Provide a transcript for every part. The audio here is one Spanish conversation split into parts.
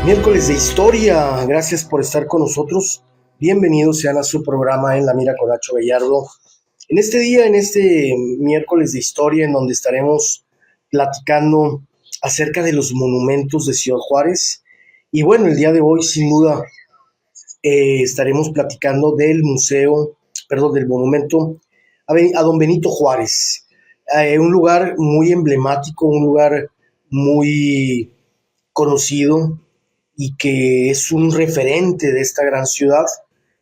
Miércoles de historia, gracias por estar con nosotros. Bienvenidos sean a su programa En la Mira con Nacho Gallardo. En este día, en este miércoles de historia, en donde estaremos platicando acerca de los monumentos de Ciudad Juárez. Y bueno, el día de hoy, sin duda, estaremos platicando del del monumento a don Benito Juárez. Un lugar muy emblemático, un lugar muy conocido y que es un referente de esta gran ciudad,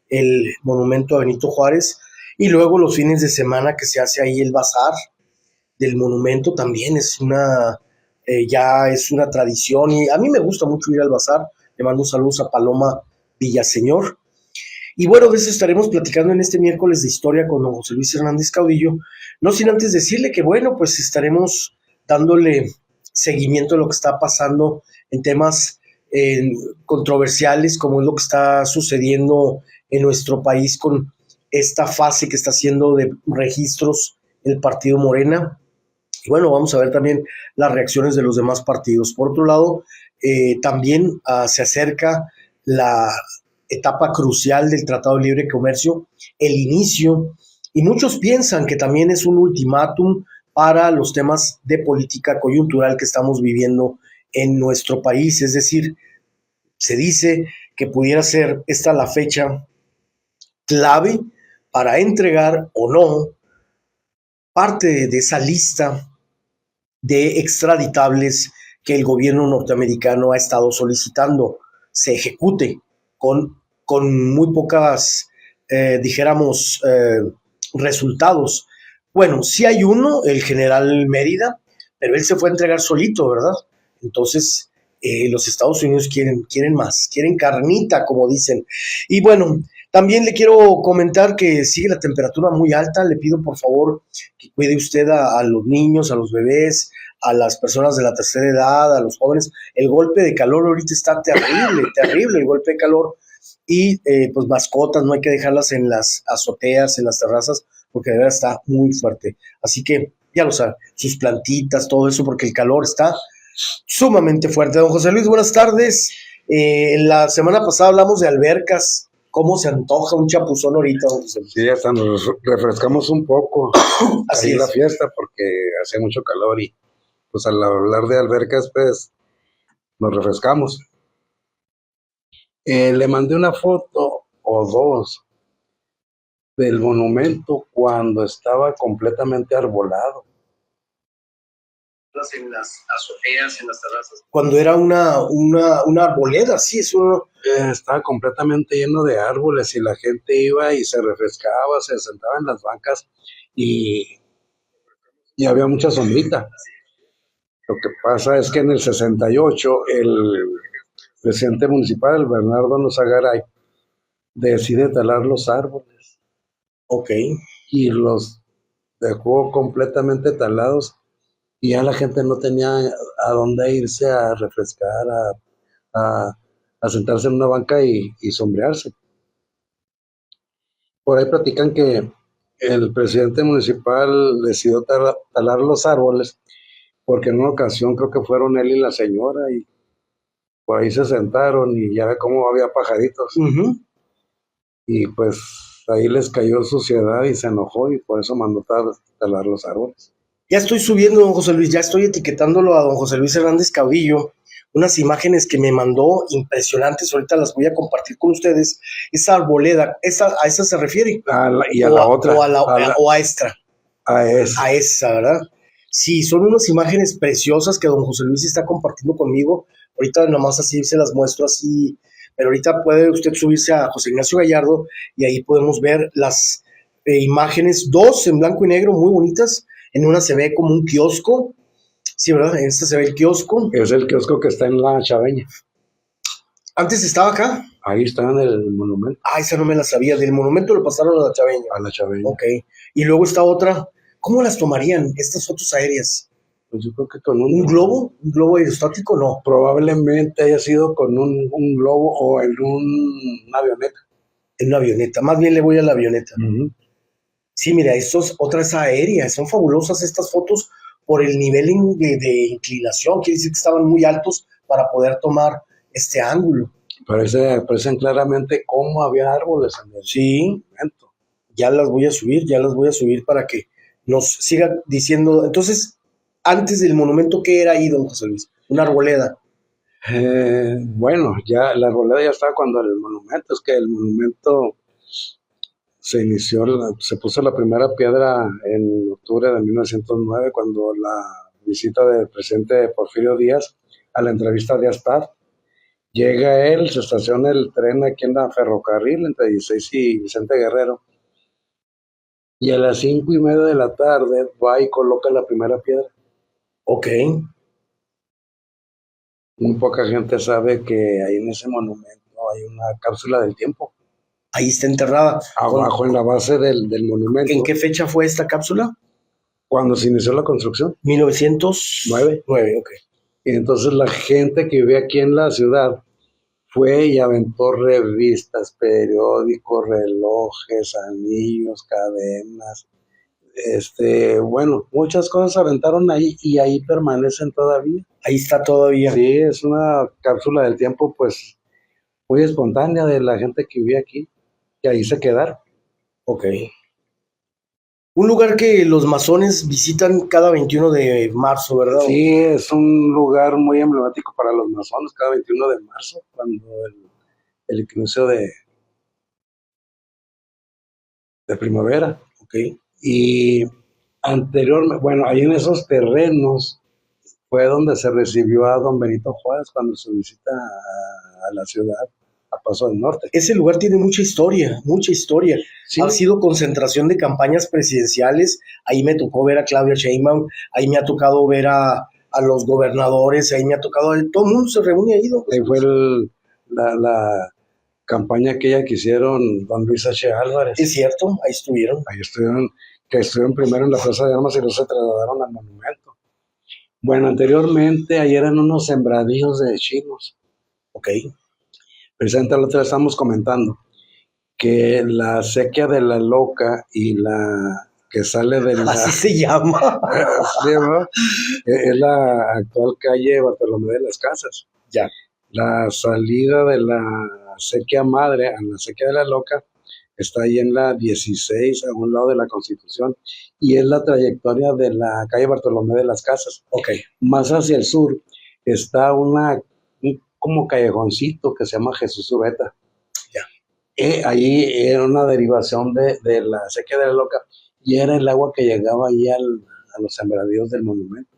el monumento a Benito Juárez, y luego los fines de semana que se hace ahí el bazar del monumento también ya es una tradición, y a mí me gusta mucho ir al bazar. Le mando saludos a Paloma Villaseñor. Y bueno, de eso estaremos platicando en este miércoles de historia con don José Luis Hernández Caudillo, no sin antes decirle que bueno, pues estaremos dándole seguimiento a lo que está pasando en temas controversiales, como es lo que está sucediendo en nuestro país con esta fase que está haciendo de registros el partido Morena. Y bueno, vamos a ver también las reacciones de los demás partidos. Por otro lado, también se acerca la etapa crucial del Tratado de Libre Comercio, el inicio, y muchos piensan que también es un ultimátum para los temas de política coyuntural que estamos viviendo en nuestro país. Es decir, se dice que pudiera ser esta la fecha clave para entregar o no parte de esa lista de extraditables que el gobierno norteamericano ha estado solicitando se ejecute con muy pocas, resultados. Bueno, sí hay uno, el general Mérida, pero él se fue a entregar solito, ¿verdad? Entonces, los Estados Unidos quieren más, quieren carnita, como dicen. Y bueno, también le quiero comentar que sigue la temperatura muy alta. Le pido por favor que cuide usted a los niños, a los bebés, a las personas de la tercera edad, a los jóvenes. El golpe de calor ahorita está terrible, terrible el golpe de calor. Y pues mascotas, no hay que dejarlas en las azoteas, en las terrazas, porque de verdad está muy fuerte. Así que ya lo saben, sus plantitas, todo eso, porque el calor está sumamente fuerte. Don José Luis, buenas tardes. La semana pasada hablamos de albercas. ¿Cómo se antoja un chapuzón ahorita, don José Luis? Sí, hasta nos refrescamos un poco Así ahí en es. la fiesta porque hace mucho calor y pues al hablar de albercas pues nos refrescamos. Le mandé una foto o dos del monumento cuando estaba completamente arbolado. En las azoteas, en las terrazas. Cuando era una arboleda, sí, eso. Estaba completamente lleno de árboles y la gente iba y se refrescaba, se sentaba en las bancas y había mucha sombrita. Lo que pasa es que en el 68 el presidente municipal, Bernardo Nozagaray, decide talar los árboles. Ok. Y los dejó completamente talados y ya la gente no tenía a dónde irse a refrescar, a sentarse en una banca y sombrearse. Por ahí platican que el presidente municipal decidió talar los árboles porque en una ocasión creo que fueron él y la señora y por ahí se sentaron y ya ve cómo había pajaritos. Uh-huh. Y pues ahí les cayó suciedad y se enojó y por eso mandó talar los árboles. Ya estoy subiendo, don José Luis, ya estoy etiquetándolo a don José Luis Hernández Caudillo, unas imágenes que me mandó impresionantes, ahorita las voy a compartir con ustedes. Esa arboleda, ¿a esa se refiere? Y a la otra. O a esta. A esa. A esa, ¿verdad? Sí, son unas imágenes preciosas que don José Luis está compartiendo conmigo. Ahorita nomás así se las muestro así, pero ahorita puede usted subirse a José Ignacio Gallardo y ahí podemos ver las imágenes, dos en blanco y negro, muy bonitas. En una se ve como un kiosco, sí, ¿verdad? En esta se ve el kiosco. Es el kiosco que está en la Chaveña. ¿Antes estaba acá? Ahí está en el monumento. Ah, esa no me la sabía. Del monumento lo pasaron a la Chaveña. A la Chaveña. Ok. Y luego está otra. ¿Cómo las tomarían estas fotos aéreas? Pues yo creo que con ¿Un globo? ¿Un globo aerostático? No. Probablemente haya sido con un globo o en una avioneta. En una avioneta. Más bien le voy a la avioneta. Uh-huh. Sí, mira, otras aéreas. Son fabulosas estas fotos por el nivel de inclinación. Quiere decir que estaban muy altos para poder tomar este ángulo. Parecen claramente cómo había árboles en el Sí, momento. ya las voy a subir para que nos siga diciendo. Entonces, antes del monumento, ¿qué era ahí, don José Luis? Una arboleda. Bueno, ya la arboleda ya estaba cuando el monumento, es que el monumento se puso la primera piedra en octubre de 1909, cuando la visita del presidente Porfirio Díaz a la entrevista de Astad. Llega él, se estaciona el tren aquí en la ferrocarril entre 16 y Vicente Guerrero, y a las 5:30 de la tarde va y coloca la primera piedra. Ok. Muy poca gente sabe que ahí en ese monumento hay una cápsula del tiempo. Ahí está enterrada. Abajo en la base del monumento. ¿En qué fecha fue esta cápsula? Cuando se inició la construcción. 1909. Ok. Y entonces la gente que vive aquí en la ciudad fue y aventó revistas, periódicos, relojes, anillos, cadenas, bueno, muchas cosas aventaron ahí y ahí permanecen todavía. Ahí está todavía. Sí, es una cápsula del tiempo, pues, muy espontánea de la gente que vive aquí, y ahí se quedaron. Ok. Un lugar que los masones visitan cada 21 de marzo, ¿verdad? Sí, es un lugar muy emblemático para los masones, cada 21 de marzo, cuando el inicio de primavera. Ok. Y anteriormente, bueno, ahí en esos terrenos fue donde se recibió a don Benito Juárez cuando se visita a la ciudad, a Paso del Norte. Ese lugar tiene mucha historia, mucha historia. Sí. Ha sido concentración de campañas presidenciales. Ahí me tocó ver a Claudia Sheinbaum, ahí me ha tocado ver a los gobernadores, ahí me ha tocado, todo el mundo se reúne ahí. ¿No? Ahí fue la campaña aquella que hicieron don Luis H. Álvarez. Es cierto, ahí estuvieron. Ahí estuvieron primero en la Plaza de Armas y luego se trasladaron al monumento. Bueno, anteriormente ahí eran unos sembradíos de chinos. Ok. Precisamente la otra vez estamos comentando que la sequía de la Loca y la que sale de la... Así se llama. ¿Sí, no? Es la actual calle Bartolomé de las Casas. Ya. La salida de la sequía madre a la sequía de la Loca está ahí en la 16, a un lado de la Constitución, y es la trayectoria de la calle Bartolomé de las Casas. Ok. Más hacia el sur está un como callejoncito que se llama Jesús Urbeta. Ya. Ahí era una derivación de la sequía de la Loca, y era el agua que llegaba ahí a los sembradíos del monumento.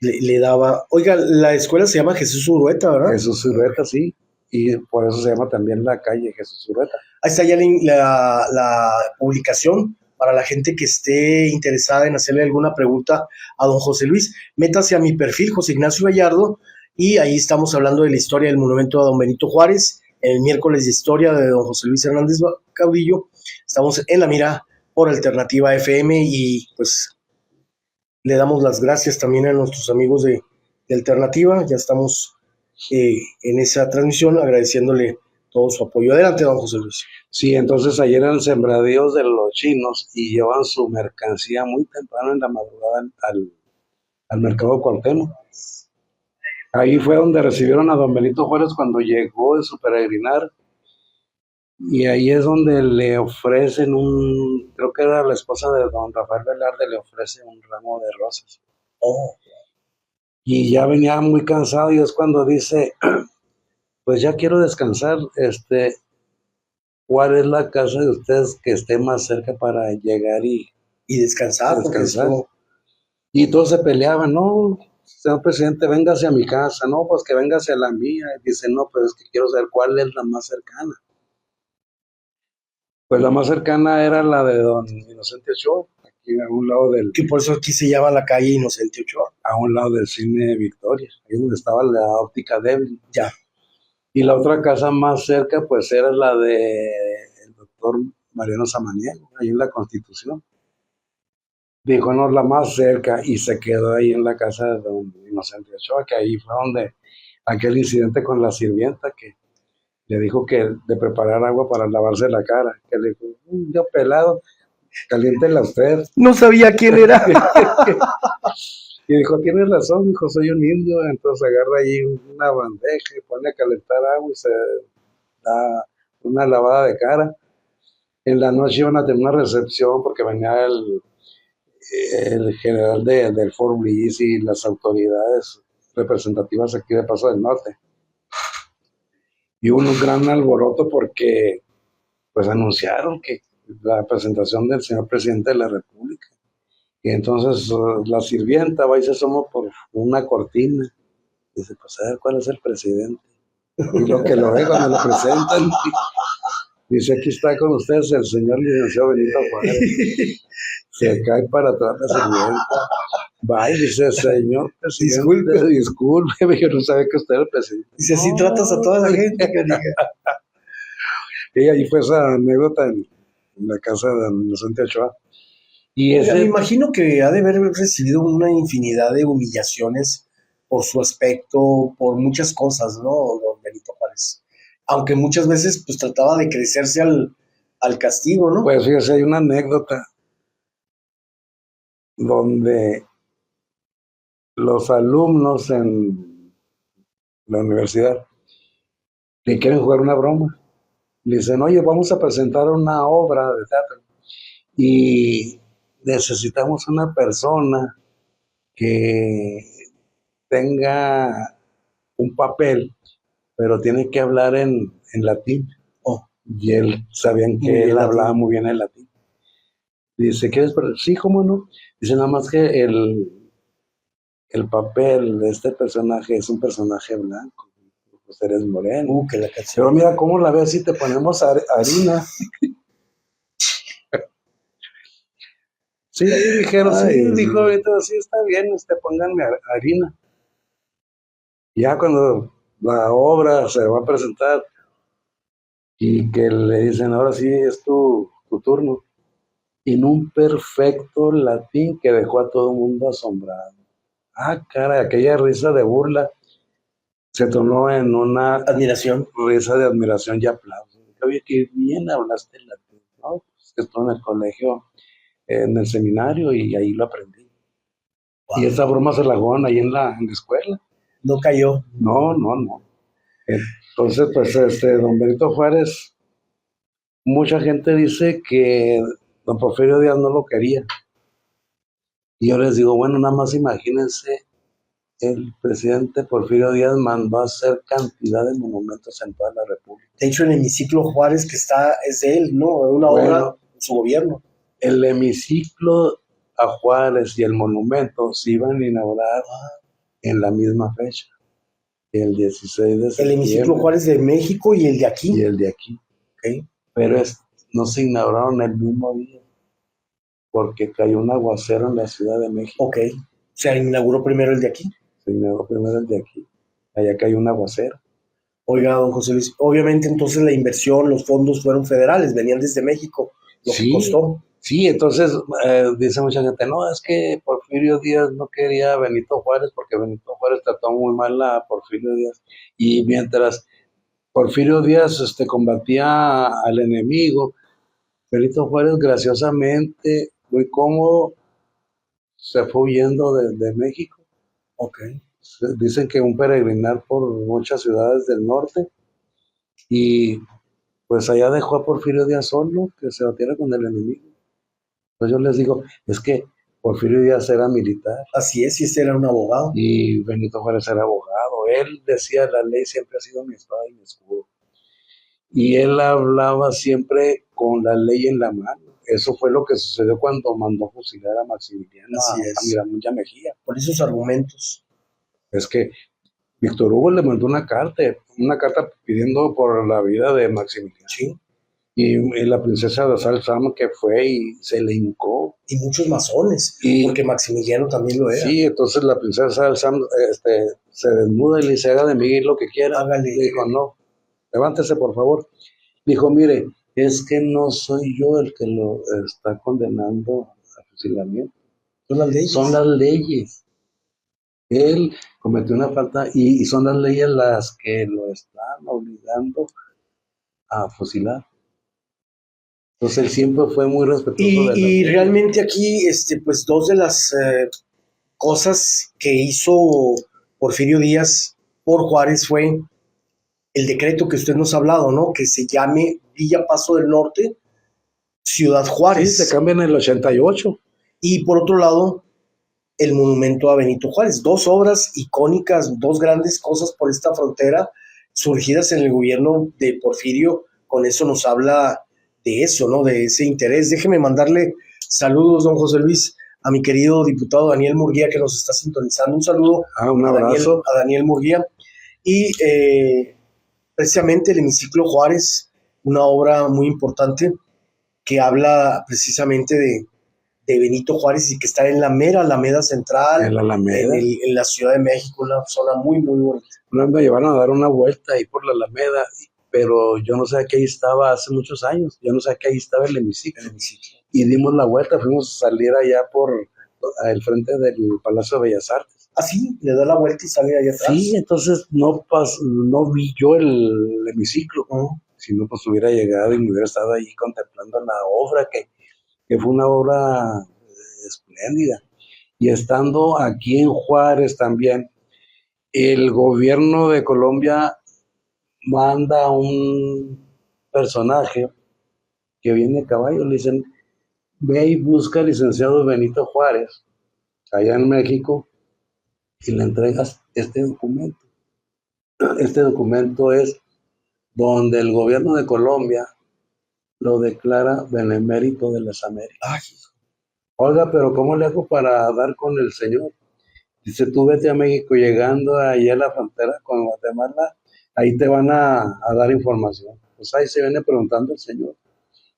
Le daba... Oiga, la escuela se llama Jesús Urueta, ¿verdad? Jesús Urbeta, sí, y por eso se llama también la calle Jesús Urbeta. Ahí está ya la publicación para la gente que esté interesada en hacerle alguna pregunta a don José Luis. Métase a mi perfil, José Ignacio Gallardo, y ahí estamos hablando de la historia del monumento a don Benito Juárez, el miércoles de historia de don José Luis Hernández Caudillo. Estamos en La Mira por Alternativa FM y pues le damos las gracias también a nuestros amigos de Alternativa. Ya estamos en esa transmisión agradeciéndole todo su apoyo. Adelante, don José Luis. Sí, entonces ayer eran sembradíos de los chinos y llevan su mercancía muy temprano en la madrugada al mercado Cuauhtémoc. Ahí fue donde recibieron a don Benito Juárez cuando llegó de su peregrinar, y ahí es donde le ofrecen creo que era la esposa de don Rafael Velarde, le ofrece un ramo de rosas. Oh. Y ya venía muy cansado y es cuando dice, pues ya quiero descansar, ¿cuál es la casa de ustedes que esté más cerca para llegar y descansar? Y todos se peleaban, no, señor presidente, véngase a mi casa, no, pues que véngase a la mía. Y dice, no, pues es que quiero saber cuál es la más cercana. Pues la más cercana era la de don Inocente Ochoa, aquí a un lado que por eso aquí se llama la calle Inocente Ochoa. A un lado del cine Victoria, ahí donde estaba la óptica Devlin. Ya. Y la otra casa más cerca, pues era la del doctor Mariano Samaniego, ahí en la Constitución. Dijo, no, la más cerca, y se quedó ahí en la casa de don Inocente Ochoa, que ahí fue donde aquel incidente con la sirvienta que le dijo que de preparar agua para lavarse la cara, que le dijo, yo pelado, caliéntela usted. No sabía quién era. Y dijo, tienes razón, dijo, soy un indio. Entonces agarra ahí una bandeja y pone a calentar agua y se da una lavada de cara. En la noche iban a tener una recepción porque venía el general del Fort Bliss y las autoridades representativas aquí de Paso del Norte. Y hubo un gran alboroto porque pues anunciaron que la presentación del señor presidente de la República. Y entonces la sirvienta va y se asoma por una cortina. Dice, pues a ver cuál es el presidente. Y lo que lo ve cuando lo presentan, dice, aquí está con ustedes el señor licenciado Benito Juárez. Se cae para atrás la sirvienta. Va y dice, señor presidente, disculpe, yo no sabía que usted era el presidente. Dice, así tratas a toda la gente, que diga. Y ahí fue esa anécdota en la casa de don Inocente Ochoa. Y Oiga, me imagino que ha de haber recibido una infinidad de humillaciones por su aspecto, por muchas cosas, ¿no, don Benito Juárez? Aunque muchas veces pues trataba de crecerse al castigo, ¿no? Pues fíjese, hay una anécdota donde los alumnos en la universidad le quieren jugar una broma. Le dicen, oye, vamos a presentar una obra de teatro y necesitamos una persona que tenga un papel, pero tiene que hablar en latín. Oh, Y él, sabían muy que bien él latín. hablaba muy bien el latín. Dice, ¿quieres? Sí, ¿cómo no? Dice, nada más que el papel de este personaje es un personaje blanco. Pues eres moreno. Que la canción. Pero mira, ¿cómo la ves si te ponemos harina? Sí, dijeron, sí, Ay, dijo ahorita, sí, está bien, pónganme harina. Ya cuando la obra se va a presentar y que le dicen, ahora sí es tu turno, en un perfecto latín que dejó a todo el mundo asombrado. Ah, cara, aquella risa de burla se tornó en una admiración. Risa de admiración y aplauso. Oye, qué bien hablaste el latín, ¿no? Pues que estuve en el colegio, en el seminario y ahí lo aprendí. Wow. Y esa broma se la jugaron ahí en la escuela. No cayó. No. Entonces, pues, don Benito Juárez, mucha gente dice que don Porfirio Díaz no lo quería. Y yo les digo, bueno, nada más imagínense, el presidente Porfirio Díaz mandó a hacer cantidad de monumentos en toda la República. De hecho, el hemiciclo Juárez que está es de él, ¿no? Una obra en su gobierno. El hemiciclo a Juárez y el monumento se iban a inaugurar en la misma fecha, el 16 de septiembre. El hemiciclo Juárez de México y el de aquí. Y el de aquí. Okay. Pero no se inauguraron el mismo día, porque cayó un aguacero en la Ciudad de México. Ok. ¿Se inauguró primero el de aquí? Se inauguró primero el de aquí. Allá cayó un aguacero. Oiga, don José Luis, obviamente entonces la inversión, los fondos fueron federales, venían desde México, lo que costó. Sí, entonces dice mucha gente, no, es que Porfirio Díaz no quería a Benito Juárez porque Benito Juárez trató muy mal a Porfirio Díaz. Y mientras Porfirio Díaz combatía al enemigo, Benito Juárez graciosamente, muy cómodo, se fue huyendo de México. Okay. Dicen que un peregrinar por muchas ciudades del norte y pues allá dejó a Porfirio Díaz solo, que se batiera con el enemigo. Entonces yo les digo, es que Porfirio Díaz era militar. Así es, y este era un abogado. Y Benito Juárez era abogado. Él decía, la ley siempre ha sido mi espada y mi escudo. Y él hablaba siempre con la ley en la mano. Eso fue lo que sucedió cuando mandó fusilar a Maximiliano, a Miramontes Mejía. Por esos argumentos. Es que Víctor Hugo le mandó una carta pidiendo por la vida de Maximiliano. Sí. Y la princesa de Salzama que fue y se le hincó. Y muchos masones, porque Maximiliano también lo era. Sí, entonces la princesa Salzama se desnuda y le dice, haga de mí lo que quiera. Hágale. Le dijo, no, levántese por favor. Dijo, mire, es que no soy yo el que lo está condenando a fusilamiento. Son las leyes. Son las leyes. Él cometió una falta y son las leyes las que lo están obligando a fusilar. Entonces él siempre fue muy respetuoso de y realmente aquí, pues dos de las cosas que hizo Porfirio Díaz por Juárez fue el decreto que usted nos ha hablado, ¿no? Que se llame Villa Paso del Norte, Ciudad Sí, Juárez. se cambia en el 88. Y por otro lado, el monumento a Benito Juárez. Dos obras icónicas, dos grandes cosas por esta frontera surgidas en el gobierno de Porfirio. Con eso nos habla de eso, ¿no? De ese interés. Déjeme mandarle saludos, don José Luis, a mi querido diputado Daniel Murguía, que nos está sintonizando. Un saludo Un abrazo. a Daniel Murguía. Y precisamente el Hemiciclo Juárez, una obra muy importante que habla precisamente de Benito Juárez y que está en la mera Alameda Central, En la Alameda. en la Ciudad de México, una zona muy, muy bonita. Una vez me llevaron a dar una vuelta ahí por la Alameda, pero yo no sabía que ahí estaba hace muchos años, yo no sabía que ahí estaba el hemiciclo. Y dimos la vuelta, fuimos a salir allá por el frente del Palacio de Bellas Artes. Ah, sí, le da la vuelta y sale allá atrás. Sí, entonces no vi yo el hemiciclo, si no pues hubiera llegado y me hubiera estado ahí contemplando la obra, que fue una obra espléndida. Y estando aquí en Juárez también, el gobierno de Colombia manda a un personaje que viene a caballo, le dicen, ve y busca al licenciado Benito Juárez, allá en México, y le entregas este documento. Este documento es donde el gobierno de Colombia lo declara benemérito de las Américas. Ay. Oiga, pero ¿cómo le hago para dar con el señor? Dice, tú vete a México, llegando ahí a la frontera con Guatemala, ahí te van a dar información. Pues ahí se viene preguntando el señor.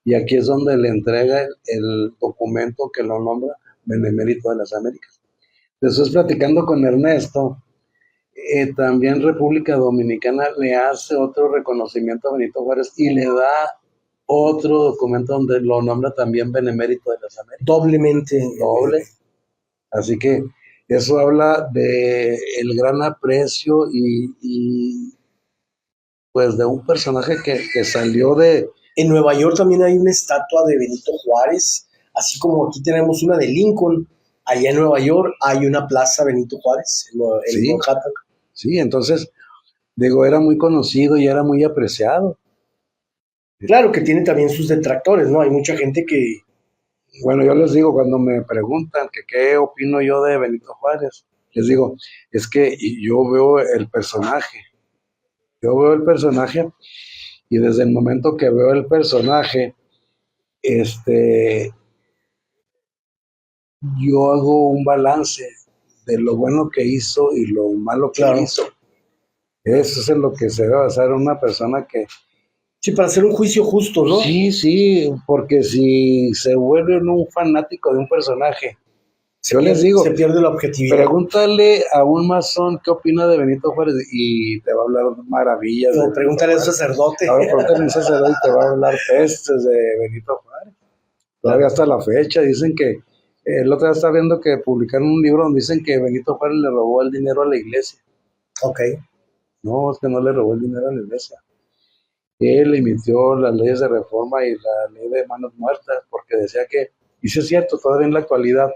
Y aquí es donde le entrega el documento que lo nombra benemérito de las Américas. Después, platicando con Ernesto, también República Dominicana le hace otro reconocimiento a Benito Juárez y le da otro documento donde lo nombra también benemérito de las Américas. Doblemente. Doble. Así que eso habla de el gran aprecio y pues de un personaje que salió de... En Nueva York también hay una estatua de Benito Juárez, así como aquí tenemos una de Lincoln. Allá en Nueva York hay una plaza Benito Juárez, en Manhattan. Sí, entonces, digo, era muy conocido y era muy apreciado. Claro que tiene también sus detractores, ¿no? Hay mucha gente que... Bueno, yo les digo, cuando me preguntan que qué opino yo de Benito Juárez, les digo, es que yo veo el personaje. Yo veo el personaje y desde el momento que veo el personaje, yo hago un balance de lo bueno que hizo y lo malo que hizo. Eso es en lo que se debe basar una persona que... Sí, para hacer un juicio justo, ¿no? Sí, porque si se vuelve un fanático de un personaje, yo les digo, se pierde la objetividad. Pregúntale a un masón qué opina de Benito Juárez y te va a hablar maravillas. No, pregúntale a un sacerdote. Ahora pregúntale a un sacerdote y te va a hablar pestes de Benito Juárez. Todavía hasta la fecha dicen que, el otro día estaba viendo que publicaron un libro donde dicen que Benito Juárez le robó el dinero a la iglesia. Ok. No, es que no le robó el dinero a la iglesia. Él emitió las leyes de reforma y la ley de manos muertas porque decía que, y sí es cierto, todavía en la actualidad,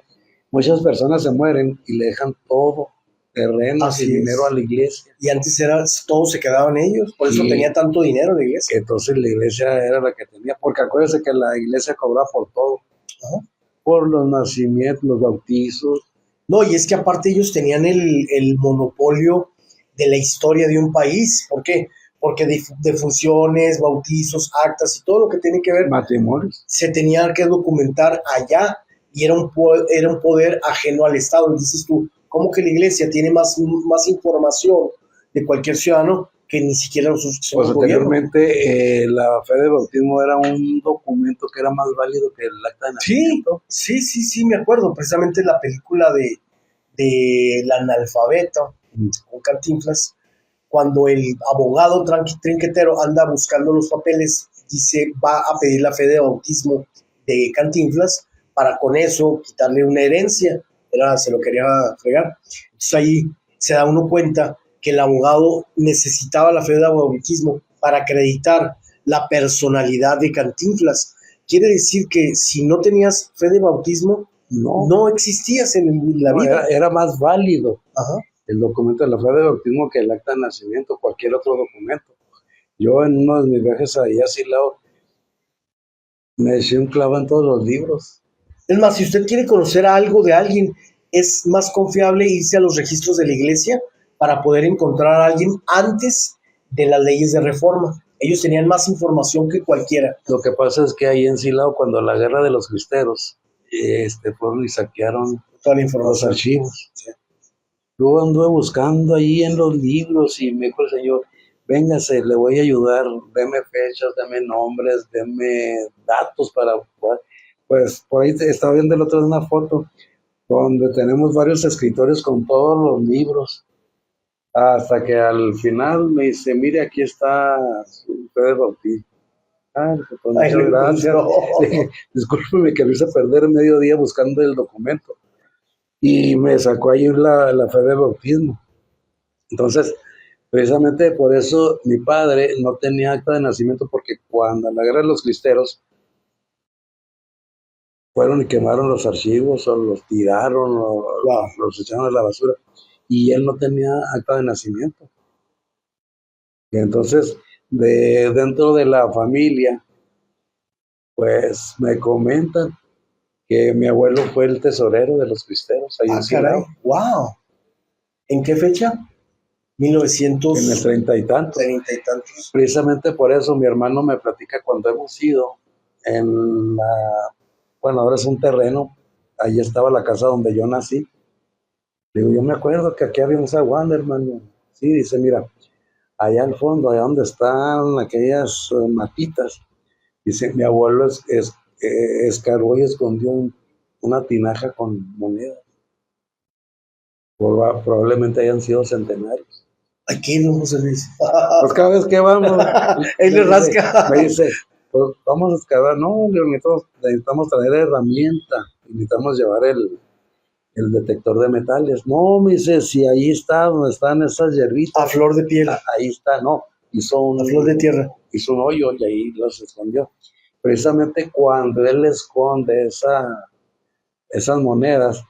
muchas personas se mueren y le dejan todo, terrenos y dinero a la iglesia. Y antes todo se quedaba en ellos, por eso tenía tanto dinero la iglesia. Entonces la iglesia era la que tenía, porque acuérdense que la iglesia cobraba por todo. Ajá. Por los nacimientos, los bautizos. No, y es que aparte ellos tenían el monopolio de la historia de un país. ¿Por qué? Porque de funciones, bautizos, actas y todo lo que tiene que ver, matrimonios, se tenía que documentar allá y era un poder ajeno al Estado. Y dices tú, ¿cómo que la iglesia tiene más información de cualquier ciudadano que ni siquiera los pues anteriormente la fe de bautismo era un documento que era más válido que el acta de nacimiento? Sí, me acuerdo, precisamente la película del analfabeto, con Cantinflas, cuando el abogado trinquetero anda buscando los papeles, dice, va a pedir la fe de bautismo de Cantinflas para con eso quitarle una herencia, se lo quería fregar. Entonces ahí se da uno cuenta que el abogado necesitaba la fe de bautismo para acreditar la personalidad de Cantinflas. Quiere decir que si no tenías fe de bautismo, no existías en la vida. Era más válido Ajá. el documento de la fe de bautismo que el acta de nacimiento, cualquier otro documento. Yo en uno de mis viajes ahí a Silao me eché un clavo en todos los libros. Es más, si usted quiere conocer algo de alguien, es más confiable irse a los registros de la iglesia para poder encontrar a alguien antes de las leyes de reforma. Ellos tenían más información que cualquiera. Lo que pasa es que ahí en Silao, cuando la guerra de los cristeros, fueron y saquearon toda la los información. archivos. Sí. Yo anduve buscando ahí en los libros y me dijo el Señor, véngase, le voy a ayudar, deme fechas, deme nombres, deme datos para... Pues por ahí estaba viendo el otro día una foto donde tenemos varios escritores con todos los libros, hasta que al final me dice, mire, aquí está su fe de bautismo. Pues Ay, muchas gracias. no. Discúlpeme que me hice perder medio día buscando el documento. Y me sacó ahí la fe de bautismo. Entonces, precisamente por eso mi padre no tenía acta de nacimiento, porque cuando en la guerra de los cristeros fueron y quemaron los archivos o los tiraron o los echaron a la basura y él no tenía acta de nacimiento. Y entonces, dentro de la familia, pues me comentan que mi abuelo fue el tesorero de los cristeros ahí en Silao. ¡Wow! ¿En qué fecha? 1900. En el 30 y tantos. Precisamente por eso mi hermano me platica cuando hemos ido bueno, ahora es un terreno, ahí estaba la casa donde yo nací. Digo, yo me acuerdo que aquí había un zaguán, hermano. Sí, dice, mira, allá al fondo, allá donde están aquellas matitas, dice, mi abuelo escarbó y escondió una tinaja con monedas. Probablemente hayan sido centenarios. Aquí no, José Luis. Pues cada vez que vamos, él le rasca. Me dice, pues vamos a excavar. No, necesitamos traer herramienta, necesitamos llevar el detector de metales. No, me dice, si ahí está, donde están esas hierbitas. A flor de piel. Ahí está, no. A flor de tierra. Hizo un hoyo y ahí los escondió. Precisamente cuando él esconde esas monedas,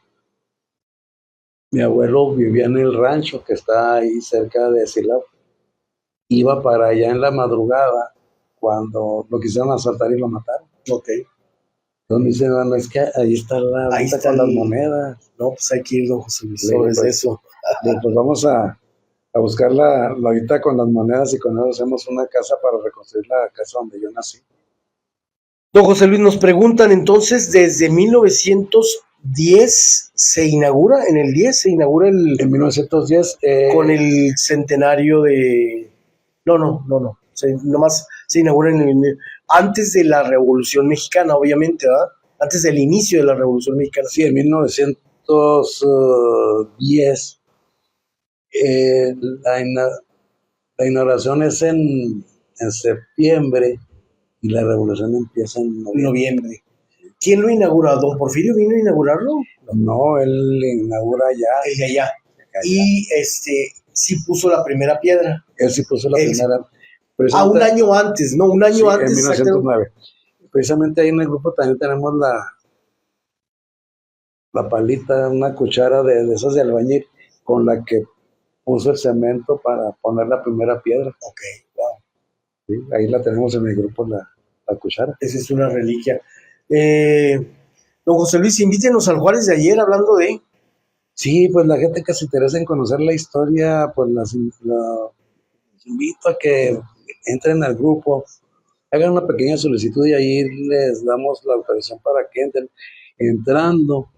mi abuelo vivía en el rancho que está ahí cerca de Silao. Iba para allá en la madrugada cuando lo quisieron asaltar y lo mataron. Ok. Entonces me dicen, bueno, es que ahí está la venta con las monedas. No, pues hay que ir, don José Luis, sobre eso. Pues vamos a buscar la ahorita con las monedas y con eso hacemos una casa para reconstruir la casa donde yo nací. Don José Luis, nos preguntan entonces, desde 1910 se inaugura, en el 10 se inaugura el... En 1910... con el centenario de... No. Nomás se inaugura antes de la Revolución Mexicana, obviamente, ¿verdad? Antes del inicio de la Revolución Mexicana. Sí, en 1910. La inauguración es en septiembre y la revolución empieza en noviembre. ¿Quién lo inaugura? ¿Don Porfirio vino a inaugurarlo? No, él inaugura allá. El de allá. Y sí puso la primera piedra. Él sí puso la primera. Un año antes, ¿no? Un año antes. En 1909. Precisamente ahí en el grupo también tenemos la palita, una cuchara de esas de albañil con la que puso el cemento para poner la primera piedra. Ok, wow. Sí, ahí la tenemos en el grupo, la cuchara. Esa es una reliquia. Don José Luis, invítenos al Juárez de ayer hablando de... Sí, pues la gente que se interesa en conocer la historia, pues los invito a que entren al grupo, hagan una pequeña solicitud y ahí les damos la autorización para que entren. Entrando,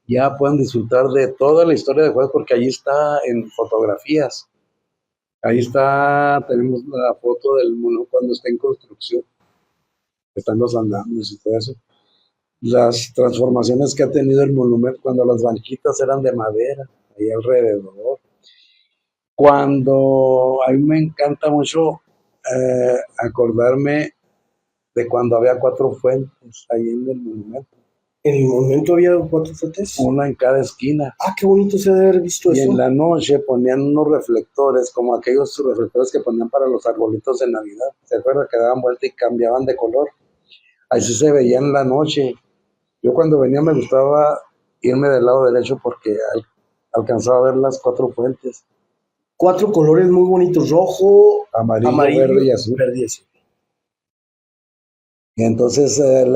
ya puedan disfrutar de toda la historia de Juárez, porque allí está en fotografías. Ahí está, tenemos la foto del monumento cuando está en construcción. Están los andamios y todo eso. Las transformaciones que ha tenido el monumento cuando las banquitas eran de madera, ahí alrededor. Cuando a mí me encanta mucho acordarme de cuando había 4 fuentes ahí en el monumento. ¿En el monumento había 4 fuentes? Una en cada esquina. Ah, qué bonito se debe haber visto eso. Y en la noche ponían unos reflectores, como aquellos reflectores que ponían para los arbolitos de Navidad. ¿Se acuerdan? Que daban vuelta y cambiaban de color. Así se veía en la noche. Yo cuando venía me gustaba irme del lado derecho porque alcanzaba a ver las 4 fuentes. 4 colores muy bonitos: rojo, Amarillo, verde y azul. Verde y azul. Y entonces el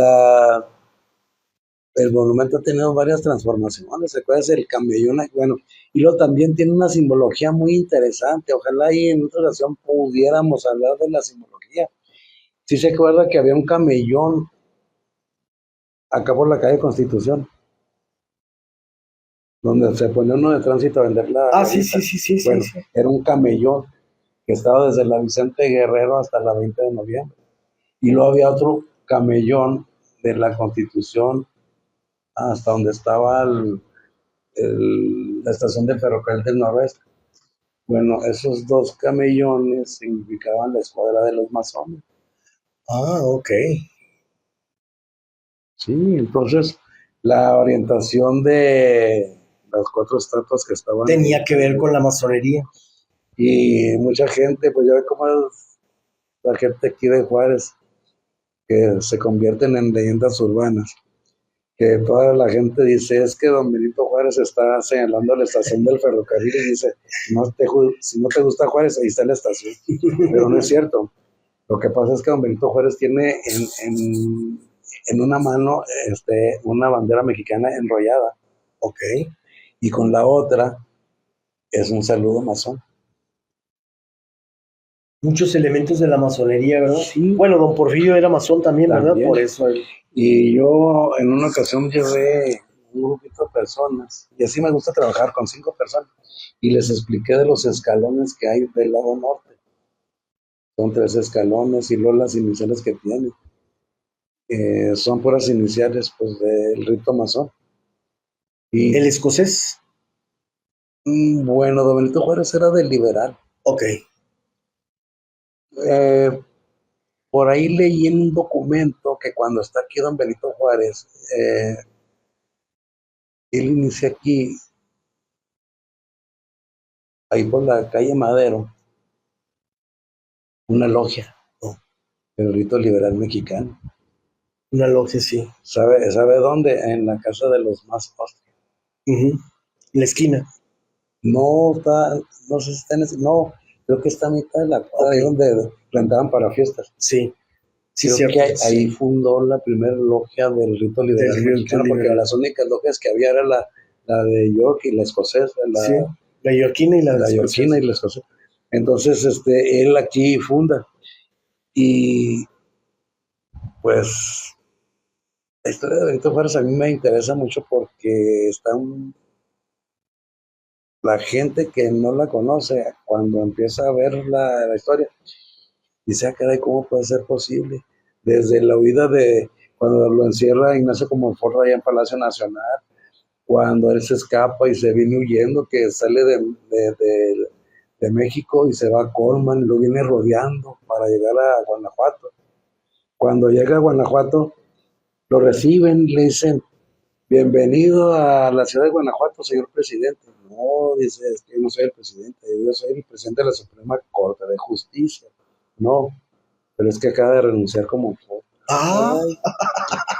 monumento ha tenido varias transformaciones. ¿Se acuerdas el camellón? Bueno, y luego también tiene una simbología muy interesante. Ojalá ahí en otra ocasión pudiéramos hablar de la simbología. Sí se acuerda que había un camellón acá por la calle Constitución, donde se ponía uno de tránsito a vender la sí. Bueno, Sí. era un camellón que estaba desde la Vicente Guerrero hasta la 20 de noviembre. Y luego había otro camellón de la Constitución hasta donde estaba la estación de ferrocarril del Noroeste. Bueno, esos 2 camellones significaban la escuadra de los masones. Ok. Sí, entonces la orientación de las 4 estatuas que estaban tenía que ver con la masonería. Y mucha gente, pues ya ve cómo es la gente aquí de Juárez, que se convierten en leyendas urbanas, que toda la gente dice, es que don Benito Juárez está señalando la estación del ferrocarril y dice, si no te gusta Juárez, ahí está la estación. Pero no es cierto. Lo que pasa es que don Benito Juárez tiene en una mano una bandera mexicana enrollada. Ok. Y con la otra es un saludo masón. Muchos elementos de la masonería, ¿verdad? Sí. Bueno, don Porfirio era masón también, ¿verdad? Por eso. Y yo en una ocasión llevé un grupito de personas, y así me gusta trabajar con 5 personas, y les expliqué de los escalones que hay del lado norte. Son 3 escalones y luego las iniciales que tienen. Son puras iniciales pues del rito masón. Y, ¿el escocés? Bueno, don Benito Juárez era del liberal. Ok. Por ahí leí en un documento que cuando está aquí don Benito Juárez, él inicia aquí, ahí por la calle Madero, una logia, ¿no? El rito liberal mexicano. Una logia, sí. ¿Sabe dónde? En la casa de los más postres. En la esquina. No sé si está en ese, no, creo que está a mitad de la cuadra, ahí donde rentaban para fiestas. Sí. Sí, creo cierto. Que ahí fundó la primera logia del rito liberal mexicano, porque las únicas logias que había era la de York y la escocesa. Sí, la yorquina y la yorquina y la escocesa. Entonces, él aquí funda. Y pues la historia de Benito Juárez a mí me interesa mucho porque la gente que no la conoce, cuando empieza a ver la historia, dice, caray, ¿cómo puede ser posible? Desde la huida de cuando lo encierra Ignacio Comonfort allá en Palacio Nacional, cuando él se escapa y se viene huyendo, que sale de México y se va a Colman, lo viene rodeando para llegar a Guanajuato. Cuando llega a Guanajuato, lo reciben, le dicen, bienvenido a la ciudad de Guanajuato, señor presidente. No, dice, es que yo no soy el presidente, yo soy el presidente de la Suprema Corte de Justicia. No, pero es que acaba de renunciar como fue.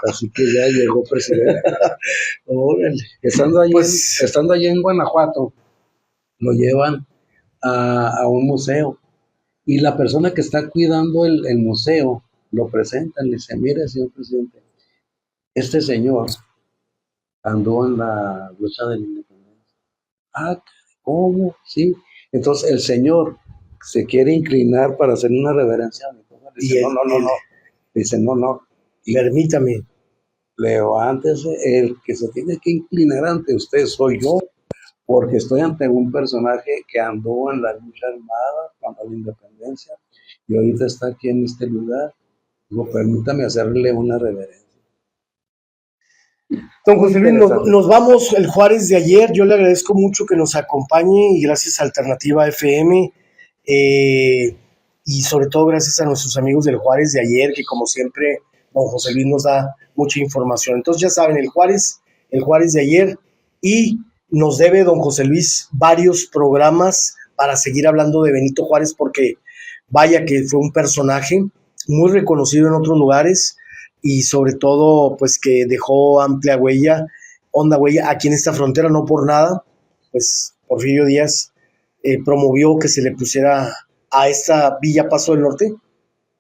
Así que ya llegó presidente. Estando allí en Guanajuato, lo llevan a un museo y la persona que está cuidando el museo lo presentan, le dice, mire, señor presidente, este señor anduvo en la lucha de la independencia. ¿Cómo? Sí. Entonces el señor se quiere inclinar para hacer una reverencia. Dice, no. Dice, no. Permítame. Levántese, el que se tiene que inclinar ante usted soy yo, porque estoy ante un personaje que anduvo en la lucha armada contra la independencia y ahorita está aquí en este lugar. Digo, permítame hacerle una reverencia. Don José Luis, nos vamos el Juárez de ayer. Yo le agradezco mucho que nos acompañe y gracias a Alternativa FM y sobre todo gracias a nuestros amigos del Juárez de ayer, que como siempre don José Luis nos da mucha información. Entonces ya saben, el Juárez de ayer, y nos debe don José Luis varios programas para seguir hablando de Benito Juárez, porque vaya que fue un personaje muy reconocido en otros lugares y sobre todo pues que dejó amplia huella onda, güey, aquí en esta frontera no por nada, pues Porfirio Díaz promovió que se le pusiera a esta Villa Paso del Norte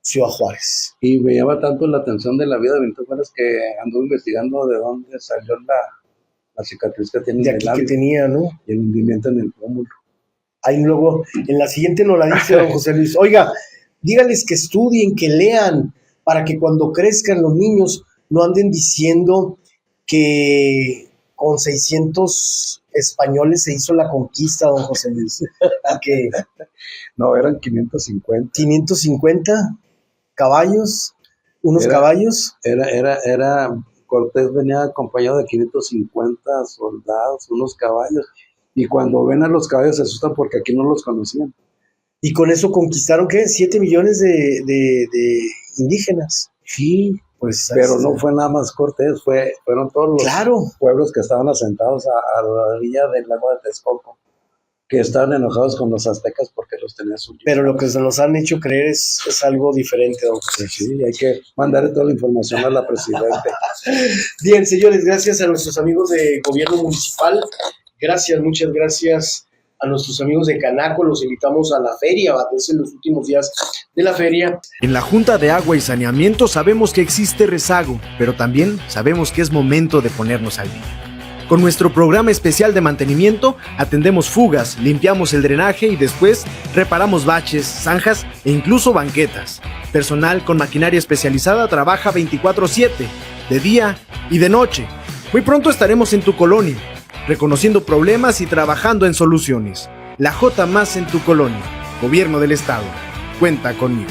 Ciudad Juárez. Y me llama tanto la atención de la vida de Benito Juárez que ando investigando de dónde salió la cicatriz que tiene De en el aquí labio que tenía, ¿no? y el hundimiento en el pómulo. Ahí luego, en la siguiente nos la dice don José Luis. Oiga, díganles que estudien, que lean, para que cuando crezcan los niños no anden diciendo que con 600 españoles se hizo la conquista, don José Luis. Que No, eran 550. 550 caballos, caballos. Cortés venía acompañado de 550 soldados, unos caballos. Y cuando ven a los caballos se asustan porque aquí no los conocían. Y con eso conquistaron, ¿qué? 7 millones de indígenas. Sí, pues, pero no fue nada más Cortés, fueron todos los pueblos que estaban asentados a la orilla del lago de Texcoco, que estaban enojados con los aztecas porque los tenían subidos. Pero lo que se nos han hecho creer es algo diferente, don José. Sí, hay que mandarle toda la información a la presidenta. Bien, señores, gracias a nuestros amigos de gobierno municipal. Gracias, muchas gracias a nuestros amigos de Canaco. Los invitamos a la feria, es en los últimos días de la feria. En la Junta de Agua y Saneamiento sabemos que existe rezago, pero también sabemos que es momento de ponernos al día. Con nuestro programa especial de mantenimiento, atendemos fugas, limpiamos el drenaje y después reparamos baches, zanjas e incluso banquetas. Personal con maquinaria especializada trabaja 24/7, de día y de noche. Muy pronto estaremos en tu colonia, reconociendo problemas y trabajando en soluciones. La J más en tu colonia. Gobierno del Estado. Cuenta conmigo.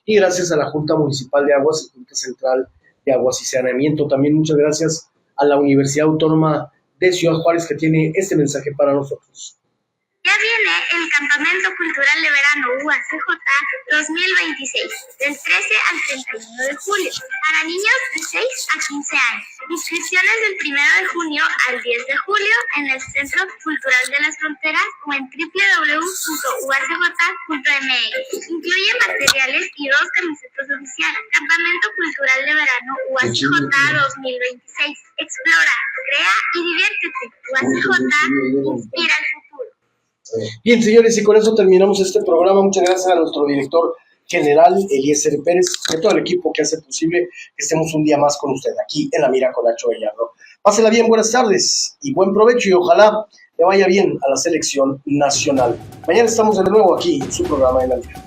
Y gracias a la Junta Municipal de Aguas y Junta Central de Aguas y Saneamiento. También muchas gracias a la Universidad Autónoma de Ciudad Juárez, que tiene este mensaje para nosotros. Ya viene el Campamento Cultural de Verano UACJ 2026, del 13 al 31 de julio, para niños de 6 a 15 años. Inscripciones del 1 de junio al 10 de julio en el Centro Cultural de las Fronteras o en www.uacj.mx. Incluye materiales y 2 camisetas oficiales. Campamento Cultural de Verano UACJ 2026. Explora, crea y diviértete. UACJ inspira el futuro. Bien, señores, y con eso terminamos este programa. Muchas gracias a nuestro director general, Eliezer Pérez, y a todo el equipo que hace posible que estemos un día más con usted aquí en La Mira con Nacho Gallardo. Pásela bien, buenas tardes y buen provecho, y ojalá le vaya bien a la selección nacional. Mañana estamos de nuevo aquí en su programa en La Mira.